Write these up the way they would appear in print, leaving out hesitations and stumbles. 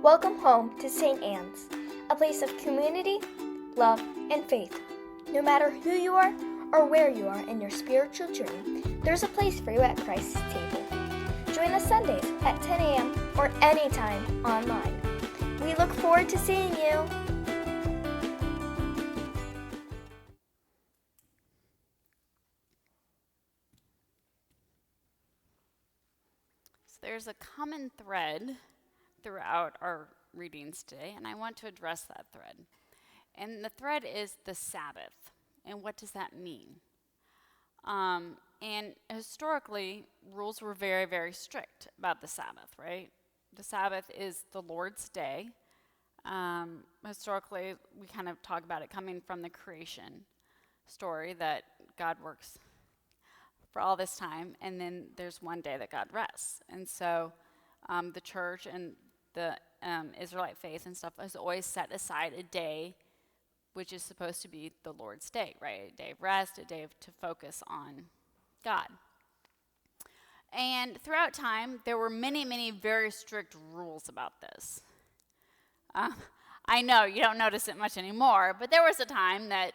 Welcome home to St. Anne's, a place of community, love, and faith. No matter who you are or where you are in your spiritual journey, there's a place for you at Christ's table. Join us Sundays at 10 a.m. or anytime online. We look forward to seeing you. So there's a common thread throughout our readings today, and I want to address that thread. And the thread is the Sabbath. And what does that mean? And historically, rules were very, very strict about the Sabbath, right? The Sabbath is the Lord's day. Historically, we kind of talk about it coming from the creation story that God works for all this time, and then there's one day that God rests. And so the church and the Israelite faith and stuff has always set aside a day which is supposed to be the Lord's day, right? A day of rest, a day to focus on God. And throughout time, there were many, many very strict rules about this. I know you don't notice it much anymore, but there was a time that,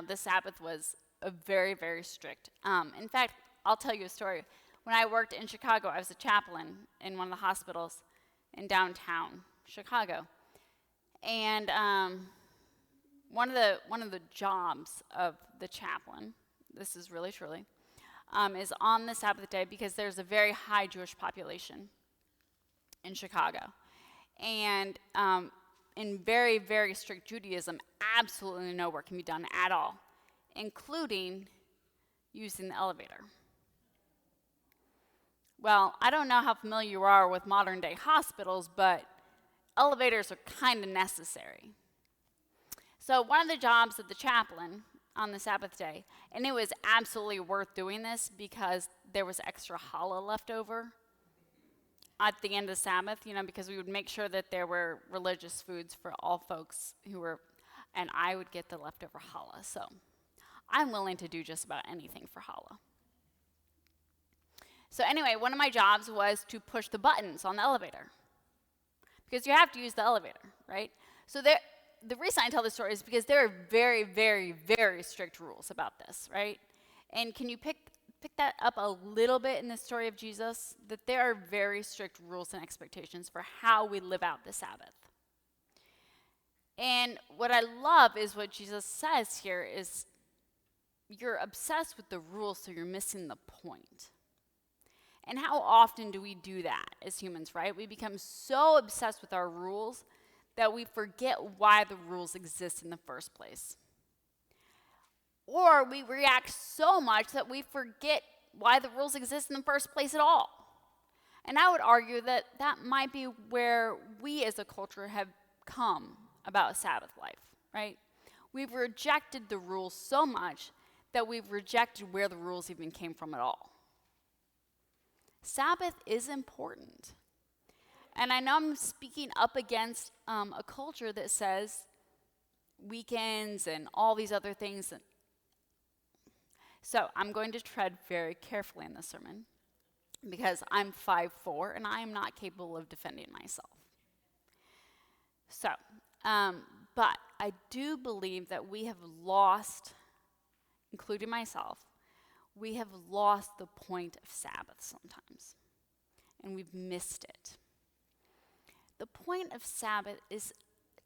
the Sabbath was a very, very strict. In fact, I'll tell you a story. When I worked in Chicago, I was a chaplain in one of the hospitals in downtown Chicago. And one of the jobs of the chaplain, this is really truly, is on the Sabbath day because there's a very high Jewish population in Chicago. And in very, very strict Judaism, absolutely no work can be done at all, including using the elevator. Well, I don't know how familiar you are with modern day hospitals, but elevators are kind of necessary. So one of the jobs of the chaplain on the Sabbath day, and it was absolutely worth doing this because there was extra challah left over at the end of Sabbath, because we would make sure that there were religious foods for all folks who were, and I would get the leftover challah. So I'm willing to do just about anything for challah. So anyway, one of my jobs was to push the buttons on the elevator because you have to use the elevator, right? So the reason I tell this story is because there are very, very, very strict rules about this, right? And can you pick that up a little bit in the story of Jesus? That there are very strict rules and expectations for how we live out the Sabbath. And what I love is what Jesus says here is you're obsessed with the rules, so you're missing the point. And how often do we do that as humans, right? We become so obsessed with our rules that we forget why the rules exist in the first place. Or we react so much that we forget why the rules exist in the first place at all. And I would argue that that might be where we as a culture have come about Sabbath life, right? We've rejected the rules so much that we've rejected where the rules even came from at all. Sabbath is important. And I know I'm speaking up against a culture that says weekends and all these other things. So I'm going to tread very carefully in this sermon because I'm 5'4" and I am not capable of defending myself. So, but I do believe that we have lost, including myself, we have lost the point of Sabbath sometimes, and we've missed it. The point of Sabbath is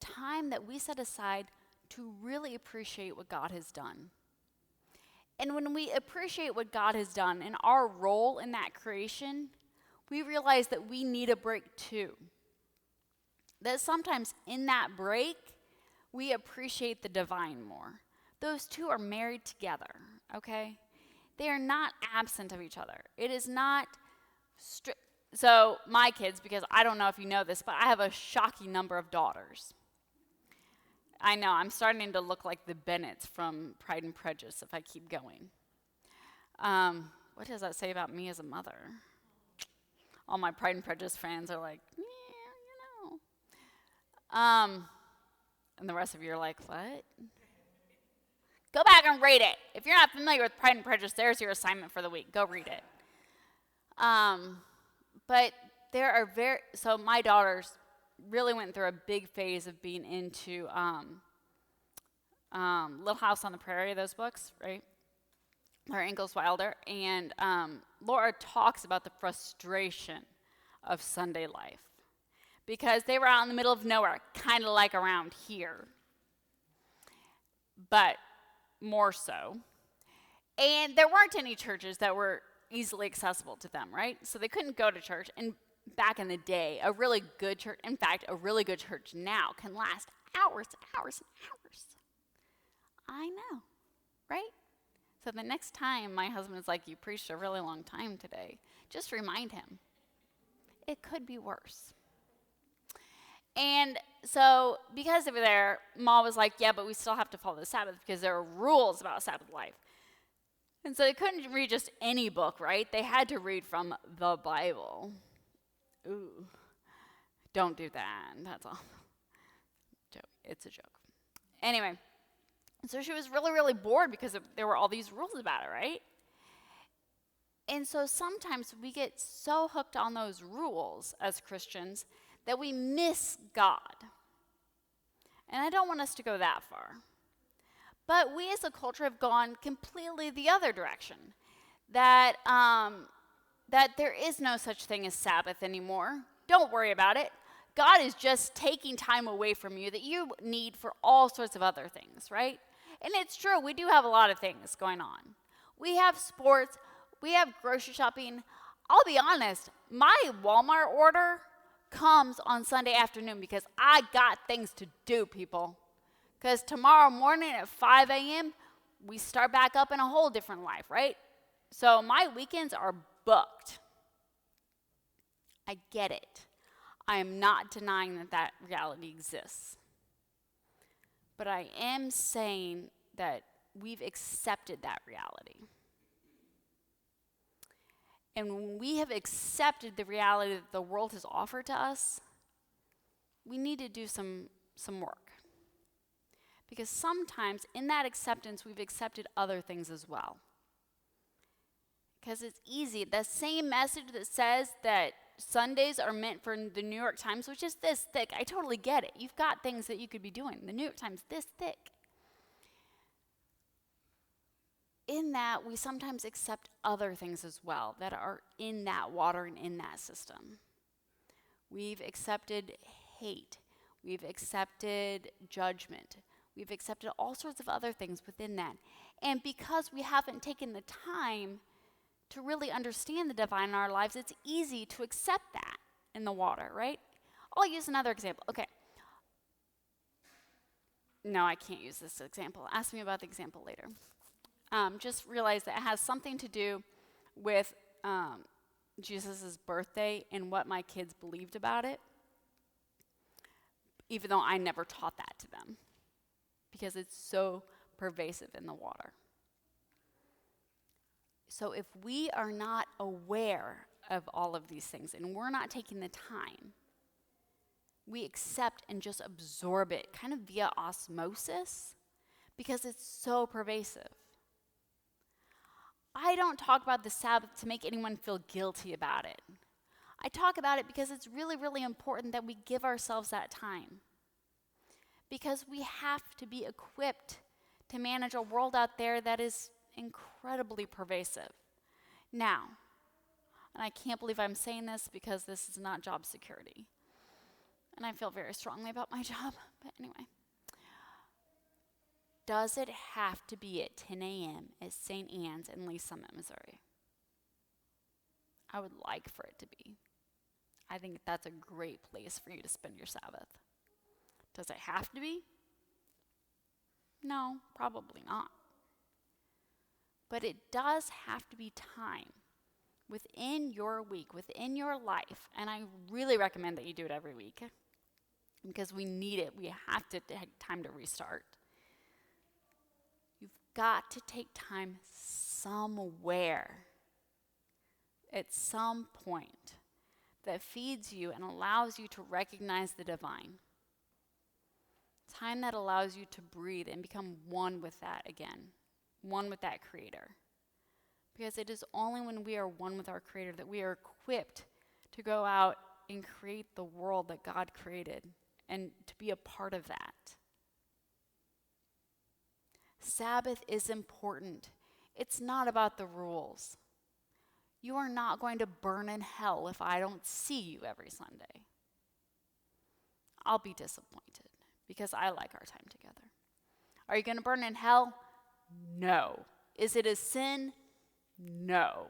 time that we set aside to really appreciate what God has done. And when we appreciate what God has done and our role in that creation, we realize that we need a break too. That sometimes in that break, we appreciate the divine more. Those two are married together, okay? They are not absent of each other. It is not strict. So my kids, because I don't know if you know this, but I have a shocking number of daughters. I know, I'm starting to look like the Bennetts from Pride and Prejudice if I keep going. What does that say about me as a mother? All my Pride and Prejudice fans are like, and the rest of you are like, what? Go back and read it. If you're not familiar with Pride and Prejudice, there's your assignment for the week. Go read it. But there are so my daughters really went through a big phase of being into Little House on the Prairie, those books, right? Laura Ingalls Wilder. And Laura talks about the frustration of Sunday life because they were out in the middle of nowhere, kind of like around here, but more so. And there weren't any churches that were easily accessible to them, right? So they couldn't go to church. And back in the day, a really good church, in fact, a really good church now can last hours and hours and hours. I know, right? So the next time my husband is like, you preached a really long time today, just remind him, it could be worse. And so because they were there, Ma was like, yeah, but we still have to follow the Sabbath because there are rules about Sabbath life. And so they couldn't read just any book, right? They had to read from the Bible. Ooh, don't do that. That's all. It's a joke. Anyway, so she was really, really bored because there were all these rules about it, right? And so sometimes we get so hooked on those rules as Christians that we miss God. And I don't want us to go that far. But we as a culture have gone completely the other direction. That there is no such thing as Sabbath anymore. Don't worry about it. God is just taking time away from you that you need for all sorts of other things, right? And it's true, we do have a lot of things going on. We have sports, we have grocery shopping. I'll be honest, my Walmart order comes on Sunday afternoon because I got things to do, people. Because tomorrow morning at 5 a.m., we start back up in a whole different life, right? So my weekends are booked. I get it. I am not denying that reality exists. But I am saying that we've accepted that reality. And when we have accepted the reality that the world has offered to us, we need to do some work. Because sometimes in that acceptance, we've accepted other things as well. Because it's easy. The same message that says that Sundays are meant for the New York Times, which is this thick. I totally get it. You've got things that you could be doing. The New York Times, this thick. In that, we sometimes accept other things as well that are in that water and in that system. We've accepted hate. We've accepted judgment. We've accepted all sorts of other things within that. And because we haven't taken the time to really understand the divine in our lives, it's easy to accept that in the water, right? I'll use another example. Okay. No, I can't use this example. Ask me about the example later. Just realize that it has something to do with Jesus' birthday and what my kids believed about it, even though I never taught that to them, because it's so pervasive in the water. So if we are not aware of all of these things and we're not taking the time, we accept and just absorb it kind of via osmosis because it's so pervasive. I don't talk about the Sabbath to make anyone feel guilty about it. I talk about it because it's really, really important that we give ourselves that time. Because we have to be equipped to manage a world out there that is incredibly pervasive. Now, and I can't believe I'm saying this because this is not job security. And I feel very strongly about my job, but anyway. Does it have to be at 10 a.m. at St. Anne's in Lee Summit, Missouri? I would like for it to be. I think that's a great place for you to spend your Sabbath. Does it have to be? No, probably not. But it does have to be time within your week, within your life, and I really recommend that you do it every week because we need it. We have to take time to restart. You've got to take time somewhere, at some point, that feeds you and allows you to recognize the divine. Time that allows you to breathe and become one with that again, one with that Creator. Because it is only when we are one with our Creator that we are equipped to go out and create the world that God created and to be a part of that. Sabbath is important. It's not about the rules. You are not going to burn in hell if I don't see you every Sunday. I'll be disappointed because I like our time together. Are you going to burn in hell? No. Is it a sin? No.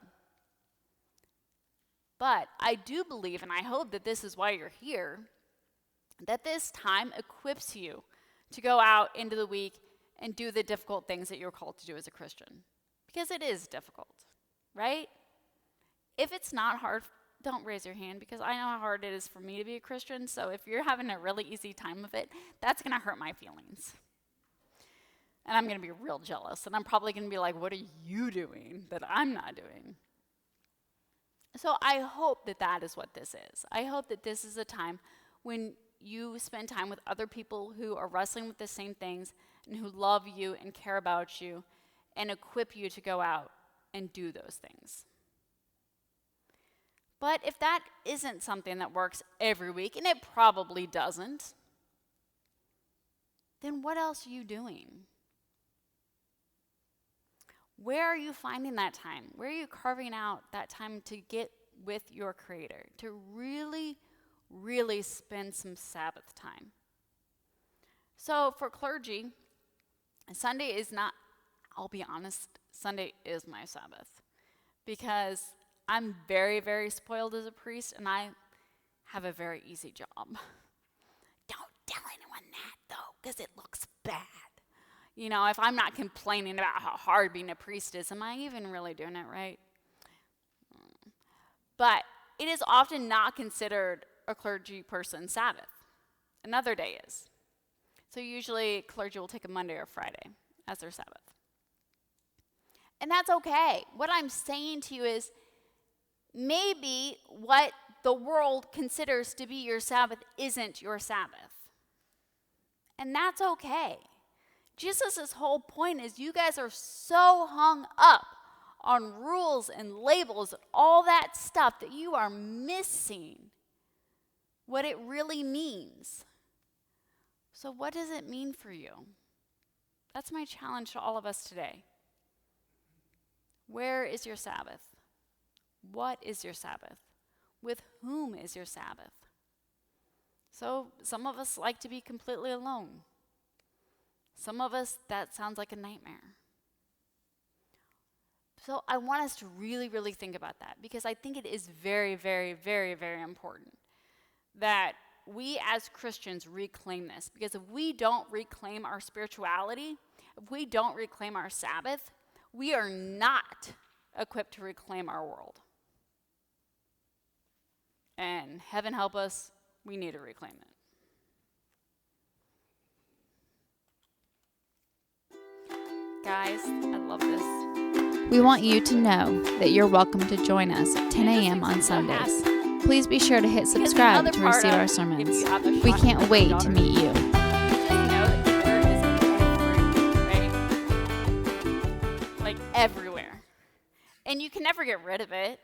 But I do believe, and I hope that this is why you're here, that this time equips you to go out into the week and do the difficult things that you're called to do as a Christian. Because it is difficult, right? If it's not hard, don't raise your hand, because I know how hard it is for me to be a Christian. So if you're having a really easy time of it, that's going to hurt my feelings. And I'm going to be real jealous. And I'm probably going to be like, what are you doing that I'm not doing? So I hope that that is what this is. I hope that this is a time when you spend time with other people who are wrestling with the same things and who love you and care about you and equip you to go out and do those things. But if that isn't something that works every week, and it probably doesn't, then what else are you doing? Where are you finding that time? Where are you carving out that time to get with your Creator, to really, really spend some Sabbath time? So for clergy, Sunday is not, I'll be honest, Sunday is my Sabbath, because I'm very, very spoiled as a priest, and I have a very easy job. Don't tell anyone that, though, because it looks bad. You know, if I'm not complaining about how hard being a priest is, am I even really doing it right? But it is often not considered a clergy person's Sabbath. Another day is. So usually clergy will take a Monday or Friday as their Sabbath. And that's okay. What I'm saying to you is maybe what the world considers to be your Sabbath isn't your Sabbath. And that's okay. Jesus' whole point is you guys are so hung up on rules and labels and all that stuff that you are missing what it really means. So what does it mean for you? That's my challenge to all of us today. Where is your Sabbath? What is your Sabbath? With whom is your Sabbath? So some of us like to be completely alone. Some of us, that sounds like a nightmare. So I want us to really, really think about that, because I think it is very, very, very, very important that we as Christians reclaim this. Because if we don't reclaim our spirituality, if we don't reclaim our Sabbath, we are not equipped to reclaim our world. And heaven help us, we need to reclaim it. Guys, I love this. We want you to know that you're welcome to join us at 10 a.m. on Sundays. Please be sure to hit subscribe to receive our sermons. We can't wait to meet you. Just know that there is everywhere, right? Like everywhere. And you can never get rid of it.